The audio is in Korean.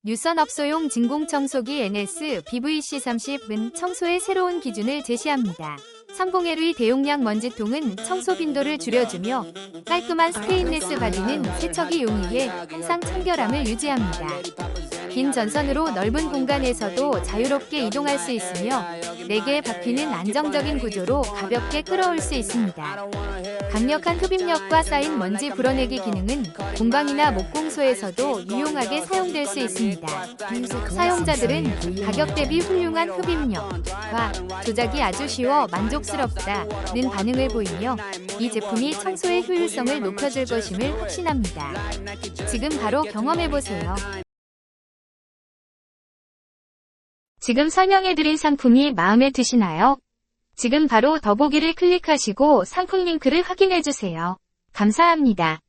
뉴선업소용 진공청소기 NS-BVC30은 청소의 새로운 기준을 제시합니다. 30L의 대용량 먼지통은 청소 빈도를 줄여주며 깔끔한 스테인리스 바디는 세척이 용이해 항상 청결함을 유지합니다. 긴 전선으로 넓은 공간에서도 자유롭게 이동할 수 있으며 4개의 바퀴는 안정적인 구조로 가볍게 끌어올 수 있습니다. 강력한 흡입력과 쌓인 먼지 불어내기 기능은 공방이나 목공소에서도 유용하게 사용될 수 있습니다. 사용자들은 가격 대비 훌륭한 흡입력과 조작이 아주 쉬워 만족스럽다는 반응을 보이며 이 제품이 청소의 효율성을 높여줄 것임을 확신합니다. 지금 바로 경험해보세요. 지금 설명해드린 상품이 마음에 드시나요? 지금 바로 더보기를 클릭하시고 상품 링크를 확인해주세요. 감사합니다.